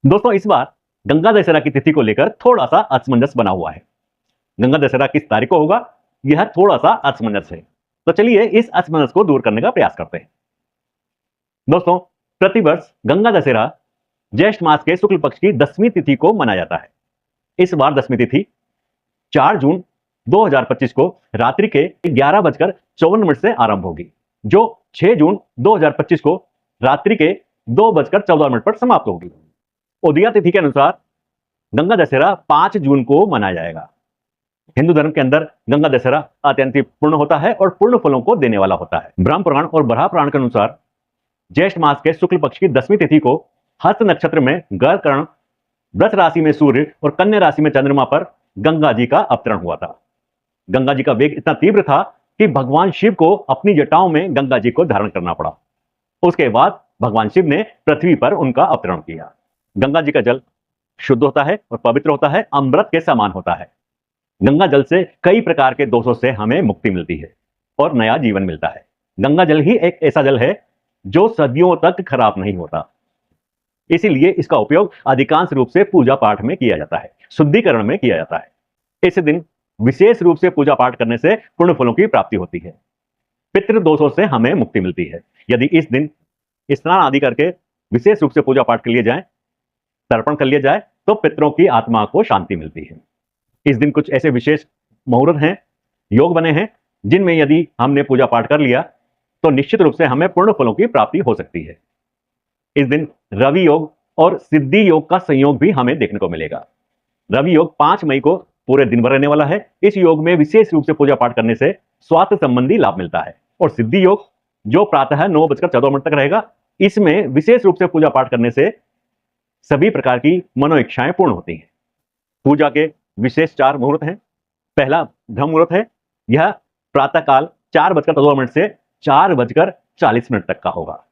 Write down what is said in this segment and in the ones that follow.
दोस्तों, इस बार गंगा दशहरा की तिथि को लेकर थोड़ा सा असमंजस बना हुआ है। गंगा दशहरा किस तारीख को होगा, यह थोड़ा सा असमंजस है। तो चलिए इस असमंजस को दूर करने का प्रयास करते हैं। दोस्तों, प्रतिवर्ष गंगा दशहरा ज्येष्ठ मास के शुक्ल पक्ष की 10वीं तिथि को मनाया जाता है। इस बार 10वीं तिथि 4 जून 2025 को रात्रि के 11:54 से आरंभ होगी, जो 6 जून 2025 को रात्रि के 2:14 पर समाप्त होगी। उदया तिथि के अनुसार गंगा दशहरा 5 जून को मनाया जाएगा। हिंदू धर्म के अंदर गंगा दशहरा अत्यंत पूर्ण होता है और पूर्ण फलों को देने वाला होता है। ब्रह्म पुराण और बराह पुराण के अनुसार ज्येष्ठ मास के शुक्ल पक्ष की 10वीं तिथि को हस्त नक्षत्र में गर्कर्ण, वृष राशि में सूर्य और कन्या राशि में चंद्रमा पर गंगा जी का अवतरण हुआ था। गंगा जी का वेग इतना तीव्र था कि भगवान शिव को अपनी जटाओं में गंगा जी को धारण करना पड़ा। उसके बाद भगवान शिव ने पृथ्वी पर उनका अवतरण किया। गंगा जी का जल शुद्ध होता है और पवित्र होता है, अमृत के समान होता है। गंगा जल से कई प्रकार के दोषों से हमें मुक्ति मिलती है और नया जीवन मिलता है। गंगा जल ही एक ऐसा जल है जो सदियों तक खराब नहीं होता। इसीलिए इसका उपयोग अधिकांश रूप से पूजा पाठ में किया जाता है, शुद्धिकरण में किया जाता है। इस दिन विशेष रूप से पूजा पाठ करने से पुण्य फलों की प्राप्ति होती है। पितृ दोषों से हमें मुक्ति मिलती है। यदि इस दिन स्नान आदि करके विशेष रूप से पूजा पाठ कर लिए जाए, तर्पण कर लिया जाए, तो पितरों की आत्मा को शांति मिलती है। इस दिन कुछ ऐसे विशेष मुहूर्त हैं, योग बने हैं, जिनमें यदि हमने पूजा पाठ कर लिया तो निश्चित रूप से हमें पूर्ण फलों की प्राप्ति हो सकती है। इस दिन रवि योग और सिद्धि योग का संयोग भी हमें देखने को मिलेगा। रवि योग 5 मई को पूरे दिन भर रहने वाला है। इस योग में विशेष रूप से पूजा पाठ करने से स्वास्थ्य संबंधी लाभ मिलता है। और सिद्धि योग जो प्रातः 9:14 तक रहेगा, इसमें विशेष रूप से पूजा पाठ करने से सभी प्रकार की मनोइच्छाएं पूर्ण होती हैं। पूजा के विशेष 4 मुहूर्त हैं। पहला ब्रह्म मुहूर्त है, यह प्रातःकाल 4:14 से 4:40 तक का होगा।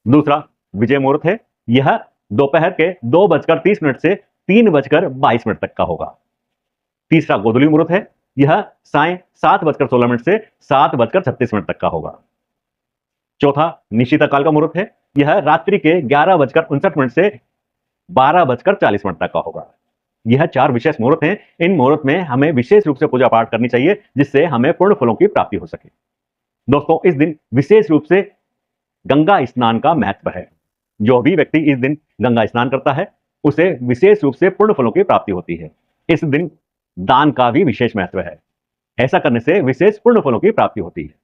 दूसरा विजय मुहूर्त है, यह दोपहर के 2:30 से 3:22 तक का होगा। तीसरा गोधूली मुहूर्त है, यह सायं 7:16 से 7:36 तक का होगा। चौथा निशिता काल का मुहूर्त है, यह रात्रि के 11:59 से 12:40 तक का होगा। यह 4 विशेष मुहूर्त हैं। इन मुहूर्त में हमें विशेष रूप से पूजा पाठ करनी चाहिए, जिससे हमें पूर्ण फलों की प्राप्ति हो सके। दोस्तों, इस दिन विशेष रूप से गंगा स्नान का महत्व है। जो भी व्यक्ति इस दिन गंगा स्नान करता है, उसे विशेष रूप से पूर्ण फलों की प्राप्ति होती है। इस दिन दान का भी विशेष महत्व है। ऐसा करने से विशेष पूर्ण फलों की प्राप्ति होती है।